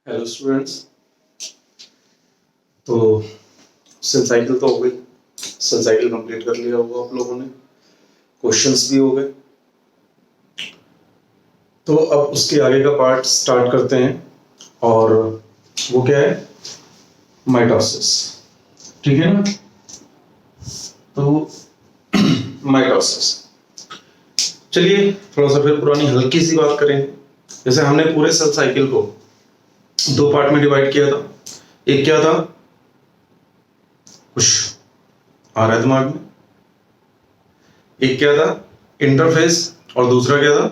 Hello students. तो cell cycle तो हो गई। सेल साइकिल कंप्लीट कर लिया होगा आप लोगों ने, क्वेश्चंस भी हो गए। तो अब उसके आगे का पार्ट स्टार्ट करते हैं, और वो क्या है? माइटोसिस। ठीक है ना? तो माइटोसिस, चलिए थोड़ा सा फिर पुरानी हल्की सी बात करें। जैसे हमने पूरे सेल साइकिल को दो पार्ट में डिवाइड किया था। एक क्या था? कुछ आ रहा है दिमाग में? एक क्या था? इंटरफेस, और दूसरा क्या था?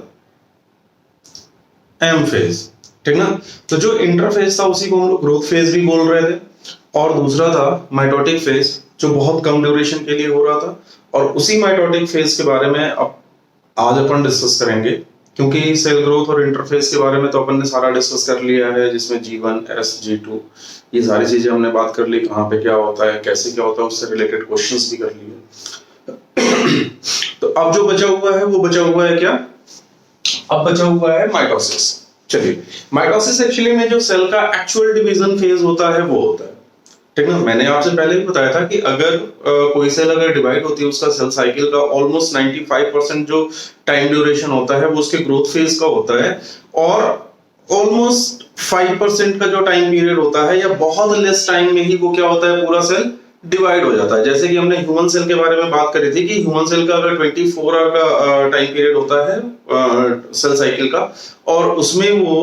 M phase. ठीक ना? तो जो इंटरफेस था उसी को हम लोग ग्रोथ फेज भी बोल रहे थे, और दूसरा था माइटोटिक फेज, जो बहुत कम ड्यूरेशन के लिए हो रहा था। और उसी माइटोटिक फेज के बारे में अब आज अपन डिस्कस करेंगे, क्योंकि सेल ग्रोथ और इंटरफेस के बारे में तो अपन ने सारा डिस्कस कर लिया है, जिसमें G1 S G2 ये सारी चीजें हमने बात कर ली, कहाँ पे क्या होता है, कैसे क्या होता है, उससे रिलेटेड क्वेश्चंस भी कर लिए। तो अब जो बचा हुआ है वो बचा हुआ है क्या? अब बचा हुआ है माइटोसिस। चलिए, माइटोसिस एक्चुअली में जो सेल का एक्चुअल डिवीजन फेज होता है वो होता है। ठीक ना? मैंने आपसे पहले भी बताया था कि अगर कोई सेल अगर डिवाइड होती है, उसका सेल साइकिल का ऑलमोस्ट 95% जो टाइम ड्यूरेशन होता है वो उसके ग्रोथ फेज का होता है, और ऑलमोस्ट 5% का जो टाइम पीरियड होता है या बहुत लेस टाइम में ही वो क्या होता है, पूरा सेल डिवाइड हो जाता है। जैसे कि हमने ह्यूमन सेल के बारे में बात करी थी कि ह्यूमन सेल का अगर 24 आवर का टाइम पीरियड होता है सेल साइकिल का, और उसमें वो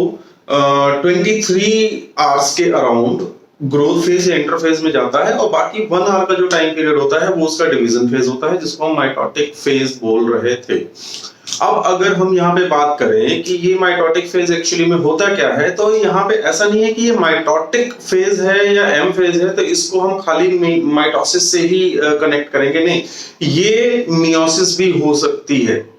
23 आवर्स के अराउंड ग्रोथ फेज या इंटरफेज में जाता है, और बाकी 1 आवर का जो टाइम पीरियड होता है वो उसका डिवीजन फेज होता है, जिसको हम माइटोटिक फेज बोल रहे थे। अब अगर हम यहाँ पे बात करें कि ये माइटोटिक फेज एक्चुअली में होता क्या है, तो यहाँ पे ऐसा नहीं है कि ये माइटोटिक फेज है या एम फेज है तो इसको हम खाली माइटोसिस से ही कनेक्ट करेंगे, नहीं, ये मियोसिस भी हो सकती है।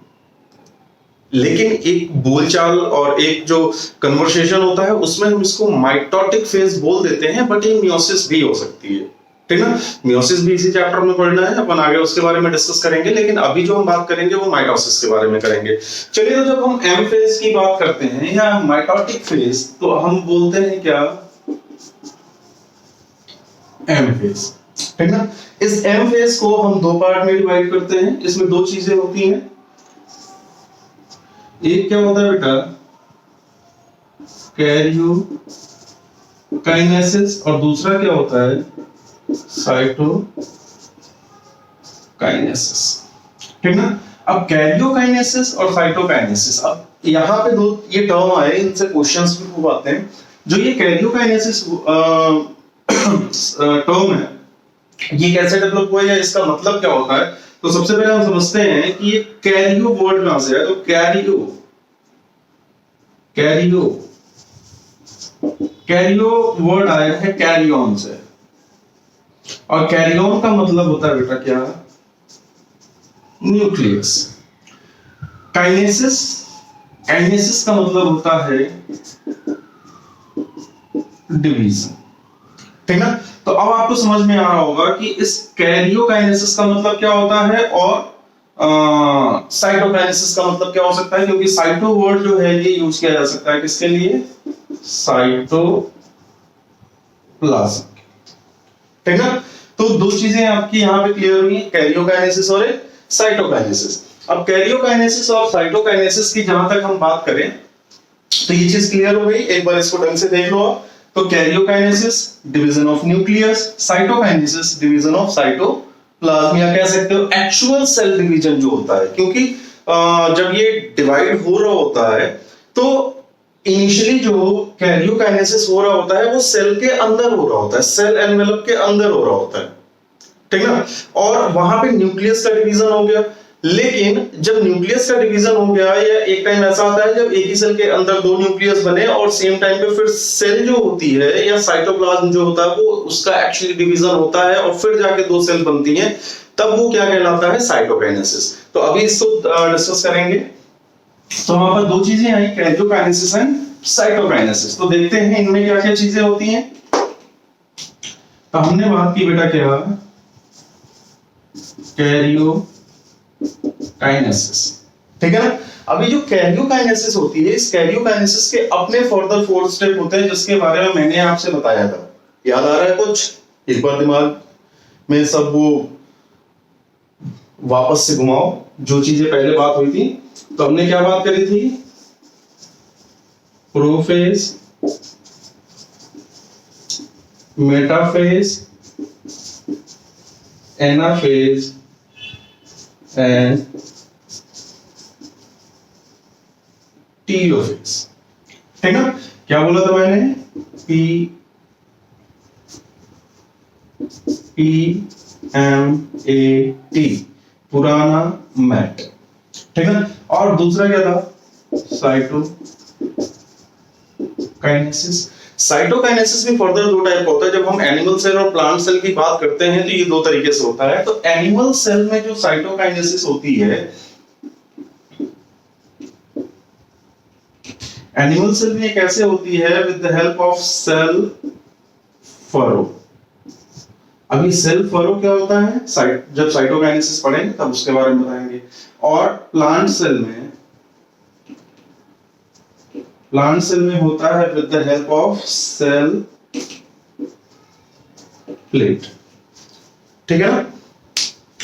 लेकिन एक बोलचाल और एक जो कन्वर्सेशन होता है उसमें हम इसको माइटोटिक फेज बोल देते हैं, बट ये मियोसिस भी हो सकती है। ठीक ना? मियोसिस भी इसी चैप्टर में पढ़ना है, अपन आगे उसके बारे में डिस्कस करेंगे, लेकिन अभी जो हम बात करेंगे वो माइटोसिस के बारे में करेंगे। चलिए, तो जब हम एम फेज की बात करते हैं या माइटोटिक फेज, तो हम बोलते हैं क्या? M phase. ठीक ना? इस एम फेज को हम दो पार्ट में डिवाइड करते हैं। इसमें दो चीजें होती हैं। एक क्या होता है बेटा? कैरियोकाइनेसिस, और दूसरा क्या होता है? साइटोकाइनेसिस। ठीक ना? अब कैरियोकाइनेसिस और साइटोकाइनेसिस, अब यहां पे दो ये टर्म आए, इनसे क्वेश्चंस भी खूब आते हैं। जो ये कैरियोकाइनेसिस टर्म है, ये कैसे डेवलप हुआ है, इसका मतलब क्या होता है? तो सबसे पहले हम समझते हैं कि ये कैरियो वर्ड कहां से है। तो कैरियो कैरियो कैरियो वर्ड आया है कैरियन से, और कैरियन का मतलब होता है बेटा क्या? न्यूक्लियस। काइनेसिस काइनेसिस का मतलब होता है डिवीजन। ठीक ना? तो अब आपको समझ में आ रहा होगा कि इस कैरियोकाइनेसिस का मतलब क्या होता है, और साइटोकाइनेसिस का मतलब क्या हो सकता है, क्योंकि साइटो वर्ड जो है ये यूज किया जा सकता है किसके लिए? साइटोप्लाज्म। ठीक ना? तो दो चीजें आपकी यहां पे क्लियर हुई, कैरियोकाइनेसिस और साइटोकाइनेसिस। अब कैरियोकाइनेसिस और साइटोकाइनेसिस की जहां तक हम बात करें तो ये चीज क्लियर हो गई। एक बार इसको ढंग से देख लो आप। तो karyokinesis division of nucleus, cytokinesis division of cytoplasm, या कह सकते हो एक्चुअल सेल डिवीजन जो होता है, क्योंकि जब ये डिवाइड हो रहा होता है तो इनिशियली जो कैरियोकाइनेसिस हो रहा होता है वो सेल के अंदर हो रहा होता है, सेल एनवेलप के अंदर हो रहा होता है। ठीक ना? और वहां पे न्यूक्लियस का डिवीजन हो गया। लेकिन जब न्यूक्लियस का डिवीजन हो गया, या एक टाइम ऐसा आता है जब एक ही सेल के अंदर दो न्यूक्लियस बने, और सेम टाइम पे फिर सेल जो होती है या साइटोप्लाज्म जो होता है वो उसका एक्चुअली डिवीजन होता है, और फिर जाके दो सेल बनती हैं, तब वो क्या कहलाता है? साइटोकाइनेसिस। तो अभी इसको डिस्कस करेंगे। तो वहां पर दो चीजें आई, कैरियोकाइनेसिस एंड साइटोकाइनेसिस। तो देखते हैं इनमें क्या क्या चीजें होती हैं। तो हमने बात की बेटा क्या? कैरियोकाइनेसिस। ठीक है ना। अभी जो कैरियोकाइनेसिस होती है, इस कैरियोकाइनेसिस के अपने फर्दर 4 स्टेप होते हैं जिसके बारे में मैंने आपसे बताया था। याद आ रहा है कुछ? एक बार दिमाग में सब वो वापस से घुमाओ जो चीजें पहले बात हुई थी। तो हमने क्या बात करी थी? Prophase, metaphase, anaphase and telophase. ठीक है, क्या बोला था मैंने? PMAT, पुराना मैट। ठीक है, और दूसरा क्या था? साइटोकाइनेसिस। साइटोकाइनेसिस में फर्दर 2 टाइप का होता है। जब हम एनिमल सेल और प्लांट सेल की बात करते हैं तो ये 2 तरीके से होता है। तो एनिमल सेल में जो साइटोकाइनेसिस होती है, एनिमल सेल में कैसे होती है? With the help of cell furrow. अभी सेल फरो क्या होता है? जब साइटोकाइनेसिस पढ़ेंगे तब उसके बारे में बताएंगे। और प्लांट सेल में होता है with the help of cell plate. ठीक है ना,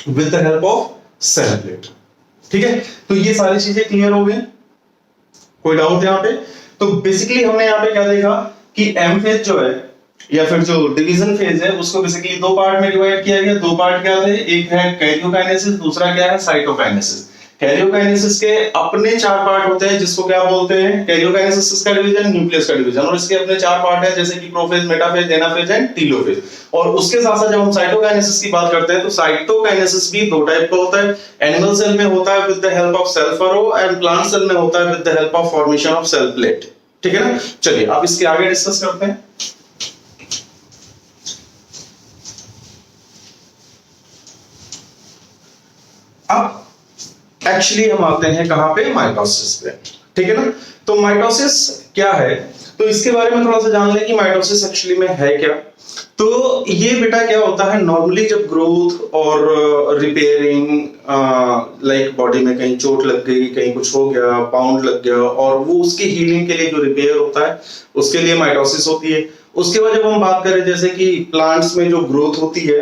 with the help of cell plate. ठीक है, तो ये सारी चीजें क्लियर हो गई? कोई डाउट यहां पे? तो बेसिकली हमने यहां पे क्या देखा कि एम फेज जो है या फिर जो डिवीजन फेज है उसको बेसिकली 2 पार्ट में डिवाइड किया गया। 2 पार्ट क्या थे? एक है कैरियोकाइनेसिस, दूसरा क्या है? साइटोकाइनेसिस। कैरियोकाइनेसिस के अपने 4 पार्ट होते हैं जिसको क्या बोलते हैं? कैरियोकाइनेसिस का डिवीजन, न्यूक्लियस का डिवीजन। और इसके अपने 4 पार्ट हैं जैसे कि prophase, metaphase, anaphase and telophase. और उसके साथ साथ जब हम साइटोकाइनेसिस की बात करते हैं तो साइटोकाइनेसिस भी 2 टाइप का होता है। एनिमल सेल में होता है with the help of cell furrow and plant cell में होता है with the help of formation of cell plate. ठीक है ना, चलिए अब इसके आगे डिस्कस करते हैं। अब एक्चुअली हम आते हैं कहां पे? माइटोसिस पे। ठीक है ना, तो माइटोसिस क्या है? तो इसके बारे में थोड़ा सा जान लें कि माइटोसिस एक्चुअली में है क्या। तो ये बेटा क्या होता है? नॉर्मली जब ग्रोथ और रिपेयरिंग, लाइक बॉडी में कहीं चोट लग गई, कहीं कुछ हो गया, पाउंड लग गया, और वो उसके हीलिंग के लिए जो रिपेयर होता है उसके लिए माइटोसिस होती है। उसके बाद जब हम बात करें जैसे कि प्लांट्स में जो ग्रोथ होती है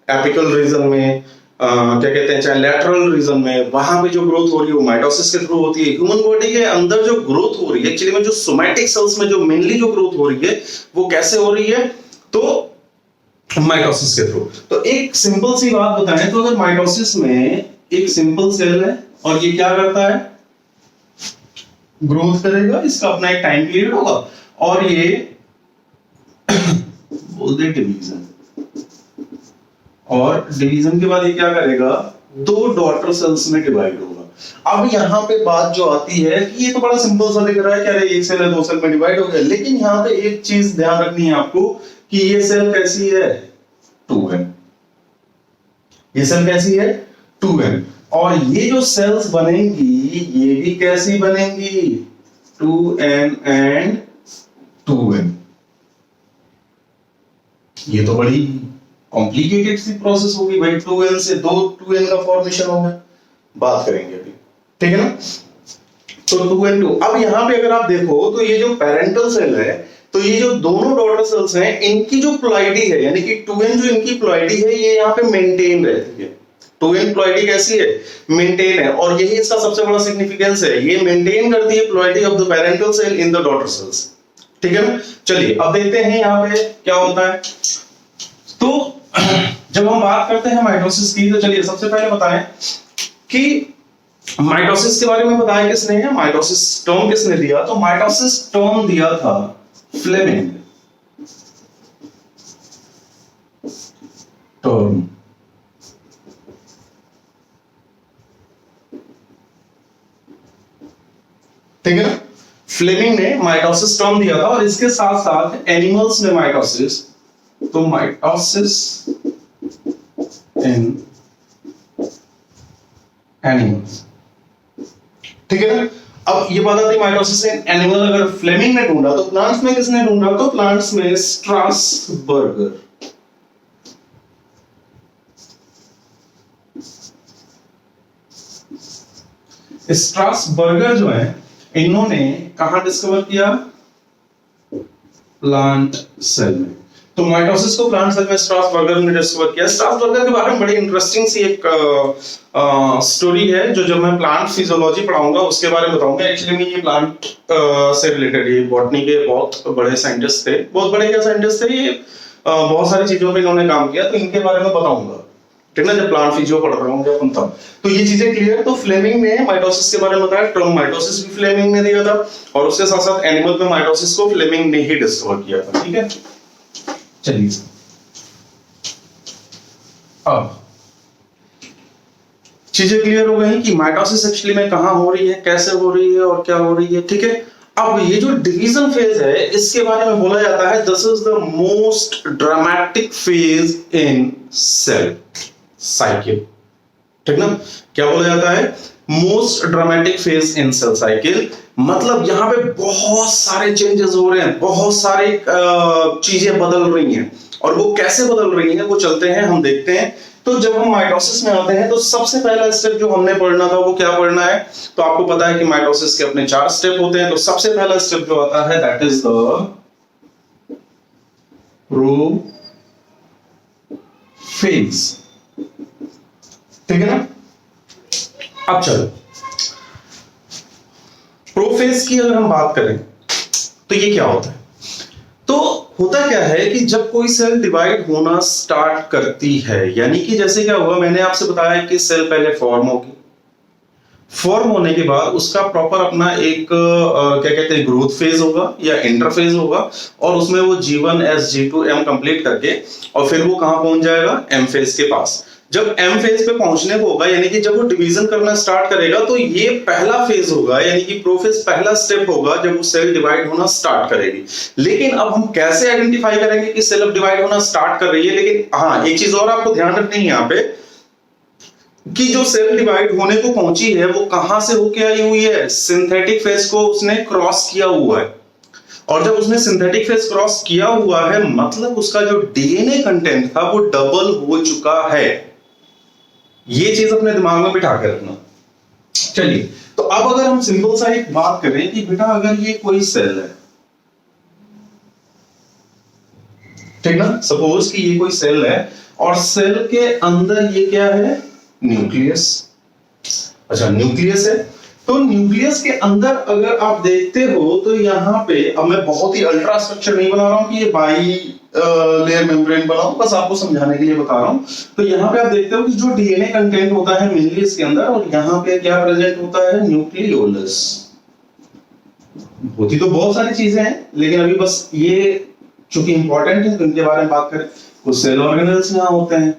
एपिकल रीजन में, क्या कहते हैं, चाहे लैटरल रीजन में, वहां पे जो ग्रोथ हो रही है वो माइटोसिस के थ्रू होती है। ह्यूमन बॉडी के अंदर जो ग्रोथ हो रही है एक्चुअली में, जो सोमैटिक सेल्स में जो मेनली जो ग्रोथ हो रही है वो कैसे हो रही है? तो माइटोसिस के थ्रू। तो एक सिंपल सी बात बताएं तो अगर माइटोसिस में एक सिंपल सेल है और ये क्या करता है? ग्रोथ करेगा, इसका अपना एक टाइम पीरियड होगा और ये बोल दे डिवीजन, और डिवीजन के बाद ये क्या करेगा? 2 डॉटर सेल्स में डिवाइड होगा। अब यहाँ पे बात जो आती है कि ये तो बड़ा सिंपल सा दिख रहा है, क्या रे एक सेल है 2 सेल में डिवाइड हो गया, लेकिन यहाँ पे एक चीज ध्यान रखनी है आपको कि ये सेल कैसी है? 2n। ये सेल कैसी है? 2n। और ये जो सेल्स बनेंगी ये भी कैसी बनेंगी? 2n and 2n। ये तो बड़ी कॉम्प्लिकेटेड सी प्रोसेस होगी भाई। 2n से 2n का फॉर्मेशन होगा, बात करेंगे अभी। ठीक है ना, तो 2n 2। अब यहां पे अगर आप देखो तो ये जो पेरेंटल सेल है, तो ये जो दोनों डॉटर सेल्स हैं इनकी जो प्लॉइडी है, यानी कि 2n जो इनकी प्लॉइडी है ये यहाँ पे मेंटेन रहती है। 2n प्लॉइडी कैसी है? मेंटेन है। और यही इसका सबसे बड़ा सिग्निफिकेंस है, ये मेंटेन करती है ploidy of the parental cell in the daughter cells. ठीक है ना, चलिए अब देखते हैं यहाँ पे क्या होता है। तो जब हम बात करते हैं माइटोसिस की, तो चलिए सबसे पहले बताएं कि माइटोसिस के बारे में बताया किसने है? माइटोसिस टर्म किसने दिया? तो माइटोसिस टर्म दिया था फ्लेमिंग टर्म। ठीक है ना, फ्लेमिंग ने माइटोसिस टर्म दिया था। और इसके साथ साथ एनिमल्स में माइटोसिस, तो माइटोसिस इन एनिमल्स। ठीक है ना, अब ये बात आती है माइटोसिस इन एनिमल अगर फ्लेमिंग ने ढूंढा तो प्लांट्स में किसने ढूंढा? तो प्लांट्स में स्ट्रासबर्गर। स्ट्रासबर्गर जो है, इन्होंने कहां डिस्कवर किया? प्लांट सेल में। तो माइटोसिस को प्लांट सेल में स्ट्रासबर्गर ने डिस्कवर किया। स्ट्रासबर्गर के बारे में बड़ी इंटरेस्टिंग सी एक स्टोरी है, जो जब मैं प्लांट फिजियोलॉजी पढ़ाऊंगा उसके बारे में बताऊंगा। एक्चुअली में ये प्लांट से रिलेटेड, ये बॉटनी के बहुत बड़े साइंटिस्ट थे, बहुत बड़े क्या साइंटिस्ट थे ये, बहुत सारी चीजों पे इन्होंने काम किया, तो इनके बारे में बताऊंगा, ठीक ना, जब प्लांट फिजियो पढ़ रहा हूँ अपन तब। तो ये चीजें क्लियर। तो फ्लेमिंग ने माइटोसिस के बारे में बताया, टर्म माइटोसिस भी फ्लेमिंग ने दिया था, और उसके साथ साथ एनिमल में माइटोसिस को फ्लेमिंग ने ही डिस्कवर किया था, ठीक है। चलिए अब चीजें क्लियर हो गई कि माइटोसिस एक्चुअली में कहां हो रही है, कैसे हो रही है और क्या हो रही है, ठीक है। अब ये जो डिवीजन फेज है, इसके बारे में बोला जाता है this is the most dramatic phase in cell cycle, ठीक ना। क्या बोला जाता है? Most dramatic phase in cell cycle. मतलब यहां पे बहुत सारे चेंजेस हो रहे हैं, बहुत सारी चीजें बदल रही हैं, और वो कैसे बदल रही हैं वो चलते हैं, हम देखते हैं। तो जब हम माइटोसिस में आते हैं तो सबसे पहला स्टेप जो हमने पढ़ना था वो क्या पढ़ना है? तो आपको पता है कि माइटोसिस के अपने 4 स्टेप होते हैं। तो सबसे पहला स्टेप जो आता है दैट इज द प्रोफेज, ठीक है ना। अब चलो प्रोफेज की अगर हम बात करें तो ये क्या होता है? तो होता क्या है कि जब कोई सेल डिवाइड होना स्टार्ट करती है, यानी कि जैसे क्या हुआ, मैंने आपसे बताया कि सेल पहले फॉर्म होगी, फॉर्म होने के बाद उसका प्रॉपर अपना एक क्या कहते हैं, ग्रोथ फेज होगा या इंटरफेज होगा, और उसमें वो G1 S G2 M complete करके और फिर वो कहां पहुंच जाएगा? M फेज के पास। जब M फेज पे पहुंचने को होगा, यानी कि जब वो डिवीजन करना स्टार्ट करेगा, तो ये पहला फेज होगा, यानी कि प्रोफेज पहला स्टेप होगा जब वो सेल डिवाइड होना स्टार्ट करेगी। लेकिन अब हम कैसे आइडेंटिफाई करेंगे कि सेल अब डिवाइड होना स्टार्ट कर रही है? लेकिन हाँ, एक चीज और आपको ध्यान रखनी है यहाँ पे, कि जो सेल डिवाइड होने को पहुंची है वो कहां से होके आई हुई है? सिंथेटिक फेज को उसने क्रॉस किया हुआ है। और जब उसने सिंथेटिक फेज क्रॉस किया हुआ है, मतलब उसका जो डीएनए कंटेंट था वो डबल हो चुका है। ये चीज अपने दिमाग में बिठा के रखना। चलिए, तो अब अगर हम सिंपल सा एक बात करें कि बेटा अगर ये कोई सेल है, ठीक ना, सपोज कि ये कोई सेल है और सेल के अंदर ये क्या है? न्यूक्लियस। अच्छा, न्यूक्लियस है। तो न्यूक्लियस के अंदर अगर आप देखते हो तो यहाँ पे, अब मैं बहुत ही अल्ट्रा स्ट्रक्चर नहीं बना रहा हूं कि ये बाई लेयर मेम्ब्रेन बनाऊं, बस आपको समझाने के लिए बता रहा हूं। तो यहाँ पे आप देखते हो कि जो डीएनए कंटेंट होता है मेनली इसके अंदर, और यहाँ पे क्या प्रेजेंट होता है? न्यूक्लियोलस। होती तो बहुत सारी चीजें हैं, लेकिन अभी बस ये चूंकि इंपॉर्टेंट है तो इनके बारे में बात करें। कुछ सेल ऑर्गेनेल्स यहाँ होते हैं,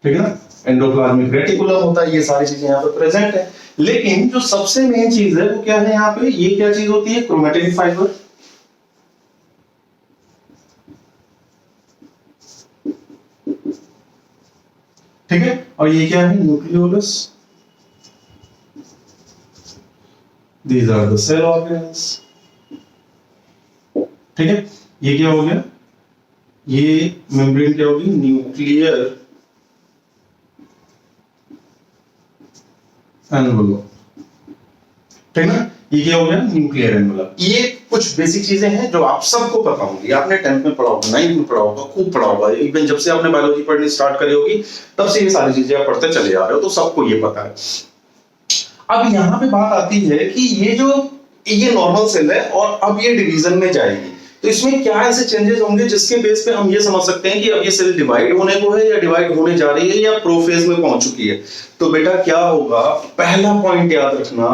ठीक है ना, एंडोप्लाज्मिक रेटिकुलम होता है, ये सारी चीजें यहाँ पे प्रेजेंट है। लेकिन जो सबसे मेन चीज है वो क्या है यहाँ पे? ये क्या चीज होती है? Chromatin fibre. ठीक है, और ये क्या है? Nucleolus. These are the cell organs, ठीक है। ये क्या हो गया? ये मेम्ब्रेन क्या होगी? न्यूक्लियर एनवलप, ठीक ना। ये क्या हो गया? Nuclear envelope. ये कुछ बेसिक चीजें हैं जो आप सबको पता होंगी, आपने 10th में पढ़ा होगा, 9th में पढ़ा होगा, खूब पढ़ा होगा। इवन जब से आपने बायोलॉजी पढ़नी स्टार्ट करी होगी तब से ये सारी चीजें आप पढ़ते चले आ रहे हो, तो सबको ये पता है। अब यहाँ पे बात आती है कि ये नॉर्मल सेल है और अब ये डिवीजन में जाएगी, तो इसमें क्या ऐसे चेंजेस होंगे जिसके बेस पे हम ये समझ सकते हैं कि अब ये सेल डिवाइड होने को है या डिवाइड होने जा रही है या प्रोफेज में पहुंच चुकी है। तो बेटा क्या होगा? पहला पॉइंट याद रखना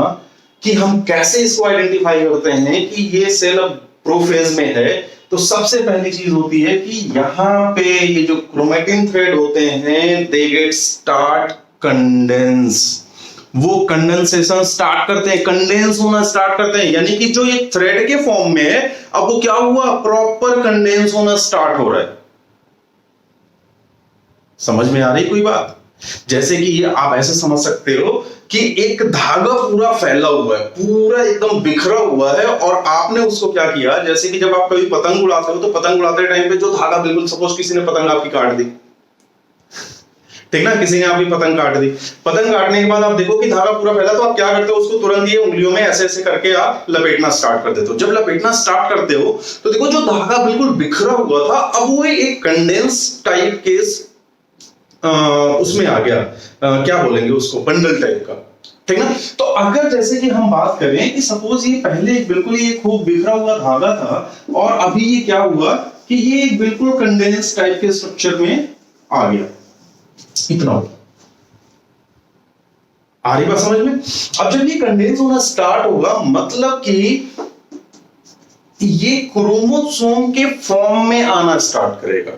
कि हम कैसे इसको आइडेंटिफाई करते हैं कि ये सेल अब प्रोफेज में है। तो सबसे पहली चीज होती है कि यहाँ पे ये जो क्रोमैटिन थ्रेड होते हैं दे गेट स्टार्ट कंडेंस, वो कंडेंसेशन स्टार्ट करते हैं, कंडेंस होना स्टार्ट करते हैं, यानी कि जो ये थ्रेड के फॉर्म में है अब वो क्या हुआ? प्रॉपर कंडेंस होना स्टार्ट हो रहा है। समझ में आ रही कोई बात? जैसे कि ये आप ऐसे समझ सकते हो कि एक धागा पूरा फैला हुआ है, पूरा एकदम बिखरा हुआ है, और आपने उसको क्या किया, जैसे कि जब आप कभी पतंग उड़ाते हो तो पतंग उड़ाते टाइम पे जो धागा, बिल्कुल सपोज किसी ने पतंग आपकी काट दी, ठीक ना, किसी ने आपकी पतंग काट दी, पतंग काटने के बाद आप देखो कि धागा पूरा फैला, तो आप क्या करते हो, उसको तुरंत ये उंगलियों में ऐसे ऐसे करके आप लपेटना स्टार्ट कर देते हो। जब लपेटना स्टार्ट करते हो तो देखो जो धागा बिल्कुल बिखरा हुआ था, अब वो एक कंडेंस टाइप के उसमें आ गया, क्या बोलेंगे उसको, बंडल टाइप का, ठीक ना। तो अगर जैसे कि हम बात करें कि सपोज ये पहले बिल्कुल ये खूब बिखरा हुआ धागा था, और अभी ये क्या हुआ कि ये एक बिल्कुल कंडेंस टाइप के स्ट्रक्चर में आ गया, इतना आ रही बात समझ में। अब जब ये कंडेंस होना स्टार्ट होगा, मतलब कि ये क्रोमोसोम के फॉर्म में आना स्टार्ट करेगा।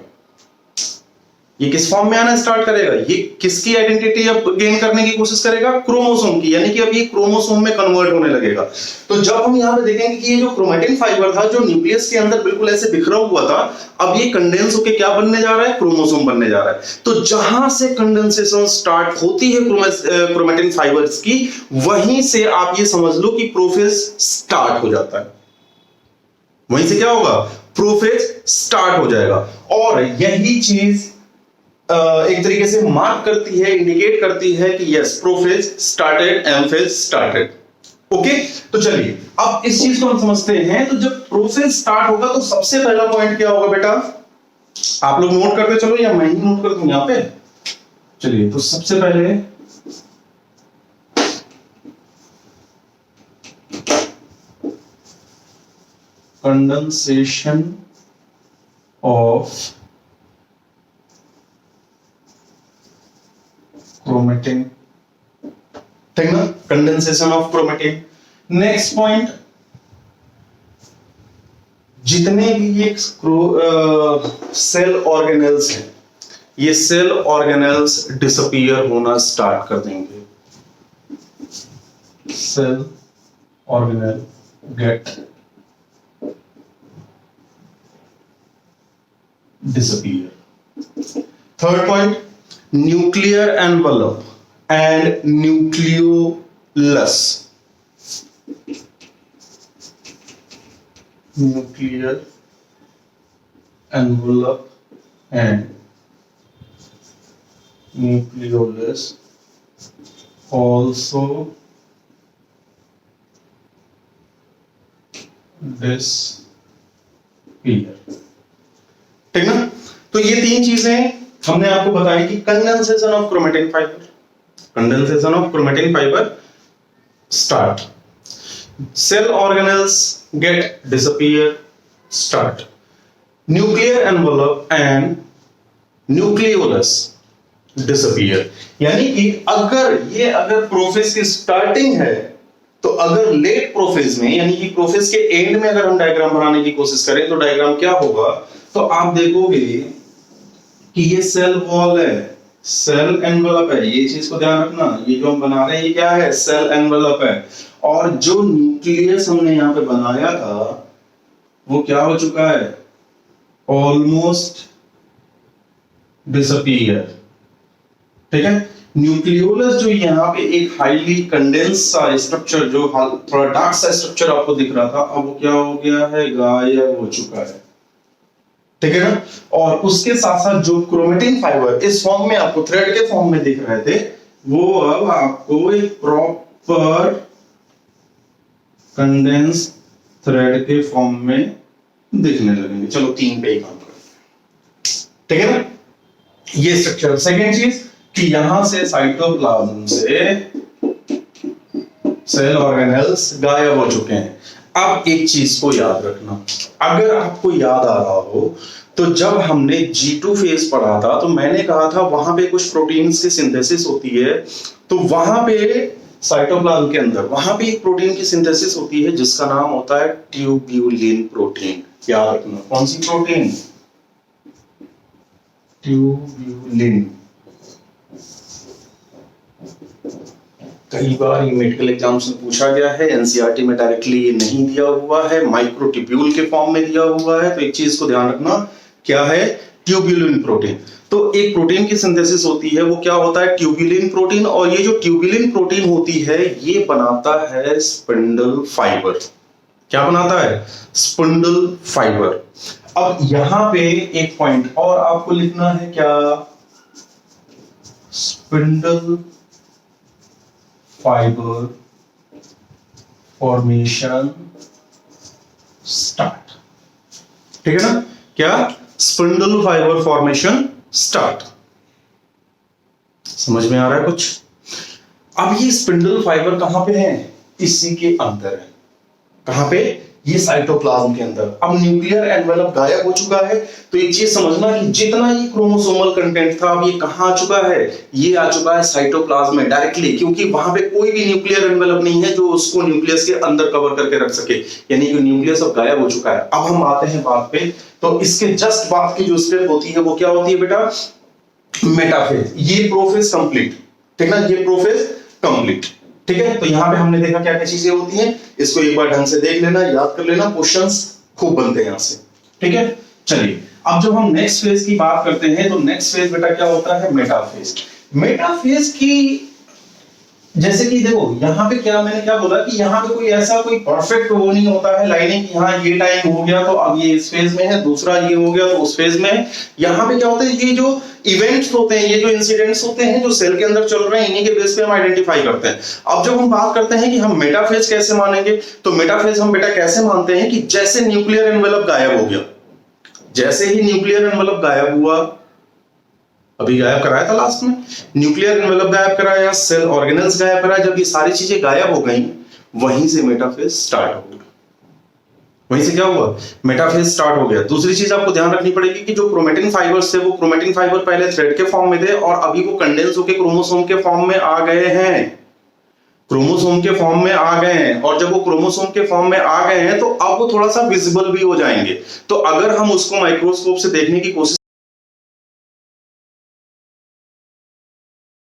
ये किस फॉर्म में आना स्टार्ट करेगा, ये किसकी आइडेंटिटी अब गेन करने की कोशिश करेगा, क्रोमोसोम की, यानी कि अब ये क्रोमोसोम में कन्वर्ट होने लगेगा। तो जब हम यहां पे देखेंगे कि ये जो क्रोमैटिन फाइबर था, जो न्यूक्लियस के अंदर बिल्कुल ऐसे बिखरा हुआ था, अब ये कंडेंस होकर क्या बनने जा रहा है, क्रोमोसोम बनने जा रहा है। तो जहां से कंडेंसेशन स्टार्ट होती है क्रोमैटिन फाइबर्स की, वहीं से आप ये समझ लो कि प्रोफेज स्टार्ट हो जाता है, वहीं से क्या होगा, प्रोफेज स्टार्ट हो जाएगा। और यही चीज एक तरीके से मार्क करती है, इंडिकेट करती है कि yes, prophase started, M phase started. Okay, तो चलिए अब इस चीज को हम समझते हैं। तो जब प्रोफेज स्टार्ट होगा तो सबसे पहला पॉइंट क्या होगा बेटा, आप लोग नोट करते चलो या मैं ही नोट कर दूं यहां पे। चलिए, तो सबसे पहले कंडेंसेशन ऑफ क्रोमेटिन, ठीक ना, condensation of chromatin. Next point, जितने भी ये सेल ऑर्गेनेल्स हैं, ये सेल ऑर्गेनेल्स डिसअपीयर होना स्टार्ट कर देंगे। Cell organelle get disappear. Third point, nuclear envelope and nucleolus, nuclear envelope and nucleolus also disappear, ठीक ना। तो ये तीन चीजें हमने आपको बताई कि condensation of chromatin fibre, condensation of chromatin fibre start, cell organelles get disappear start, nuclear envelope and nucleolus disappear। यानी कि अगर प्रोफेज की स्टार्टिंग है, तो अगर लेट प्रोफेज में, यानी कि प्रोफेज के एंड में अगर हम डायग्राम बनाने की कोशिश करें, तो डायग्राम क्या होगा, तो आप देखोगे कि ये सेल वॉल है, सेल एनवेलप है, ये चीज को ध्यान रखना, ये जो हम बना रहे हैं ये क्या है, सेल एनवेलप है। और जो न्यूक्लियस हमने यहां पे बनाया था वो क्या हो चुका है, ऑलमोस्ट डिसअपीयर, ठीक है। न्यूक्लियोलस जो यहां पे एक हाईली कंडेंस सा स्ट्रक्चर, जो थोड़ा डार्क सा स्ट्रक्चर आपको दिख रहा था, अब वो क्या हो गया है, गायब हो चुका है, ठीक है ना। और उसके साथ साथ जो क्रोमेटिन फाइबर इस फॉर्म में आपको थ्रेड के फॉर्म में दिख रहे थे, वो अब आपको एक प्रॉपर कंडेंस थ्रेड के फॉर्म में दिखने लगेंगे। चलो तीन पे ही काम करते हैं, ठीक है ना। ये स्ट्रक्चर। सेकेंड चीज कि यहां से साइटोप्लाज्म से सेल ऑर्गेनेल्स गायब हो चुके हैं। अब एक चीज को याद रखना, अगर आपको याद आ रहा हो तो जब हमने G2 फेज पढ़ा था, तो मैंने कहा था वहां पे कुछ प्रोटीन्स की सिंथेसिस होती है। तो वहां पे साइटोप्लाज्म के अंदर वहां पे एक प्रोटीन की सिंथेसिस होती है जिसका नाम होता है ट्यूब्यूलिन प्रोटीन। याद रखना, कौन सी प्रोटीन, ट्यूब्यूलिन। कई बार ये मेडिकल एग्जाम्स में पूछा गया है, एनसीईआरटी में डायरेक्टली ये नहीं दिया हुआ है, माइक्रोट्यूब्यूल के फॉर्म में दिया हुआ है। तो एक चीज को ध्यान रखना, क्या है, ट्यूब्यूलिन प्रोटीन। तो एक प्रोटीन की सिंथेसिस होती है, वो क्या होता है, ट्यूब्यूलिन प्रोटीन। और ये जो ट्यूब्यूलिन प्रोटीन होती है, ये बनाता है स्पिंडल फाइबर। क्या बनाता है, स्पिंडल फाइबर। अब यहां पे एक पॉइंट और आपको लिखना है, क्या, स्पिंडल फाइबर फॉर्मेशन स्टार्ट। ठीक है ना, क्या? Spindle fibre formation start. समझ में आ रहा है कुछ? अब ये स्पिंडल फाइबर कहां पे है? इसी के अंदर है। कहां पे? ये साइटोप्लाज्म के अंदर। अब न्यूक्लियर एनवेलप गायब हो चुका है, तो एक चीज समझना कि जितना ये क्रोमोसोमल कंटेंट था, अब ये कहां आ चुका है? ये आ चुका है साइटोप्लाज्म में डायरेक्टली, क्योंकि वहां पे कोई भी न्यूक्लियर एनवेलप नहीं है जो उसको न्यूक्लियस के अंदर कवर करके रख सके, यानी कि न्यूक्लियस अब गायब हो चुका है। अब हम आते हैं बात पे, तो इसके जस्ट बाद की जो स्टेप होती है वो क्या होती है बेटा? मेटाफेज। ये प्रोफेज कंप्लीट, ठीक ना, ये प्रोफेज कंप्लीट। ठीक है, तो यहां पे हमने देखा क्या क्या चीजें होती हैं, इसको एक बार ढंग से देख लेना, याद कर लेना, क्वेश्चंस खूब बनते हैं यहां से। ठीक है, चलिए अब जब हम नेक्स्ट फेज की बात करते हैं, तो नेक्स्ट फेज बेटा क्या होता है? मेटाफेज। मेटाफेज की जैसे कि देखो यहाँ पे क्या मैंने क्या बोला कि यहाँ पे कोई ऐसा कोई परफेक्ट वो नहीं होता है लाइनिंग, यहाँ ये टाइम हो गया तो अब ये इस फेज में है, दूसरा ये हो गया तो उस फेज में है। यहाँ पे क्या होता है, ये जो इवेंट्स होते हैं, ये जो इंसिडेंट्स होते हैं जो सेल के अंदर चल रहे हैं, इन्हीं के बेस पे हम आइडेंटिफाई करते हैं। अब जब हम बात करते हैं कि हम मेटाफेज कैसे मानेंगे, तो मेटाफेज हम बेटा कैसे मानते हैं कि जैसे न्यूक्लियर एनवेलप गायब हो गया, जैसे ही न्यूक्लियर एनवेलप गायब हुआ, अभी गायब कराया था लास्ट में, न्यूक्लियर एनवेलप गायब कराया, सेल ऑर्गेनेल्स गायब कराया, जब ये सारी चीजें गायब हो गई, वहीं से मेटाफेज स्टार्ट हो गया। वहीं से क्या हुआ? मेटाफेज स्टार्ट हो गया। दूसरी चीज आपको ध्यान रखनी पड़ेगी कि जो क्रोमेटिन फाइबर्स थे, वो क्रोमेटिन फाइबर पहले थ्रेड के फॉर्म में थे और अभी वो कंडेंस होकर क्रोमोसोम के फॉर्म में आ गए हैं, क्रोमोसोम के फॉर्म में आ गए हैं। और जब वो क्रोमोसोम के फॉर्म में आ गए हैं, तो अब वो थोड़ा सा विजिबल भी हो जाएंगे। तो अगर हम उसको माइक्रोस्कोप से देखने की कोशिश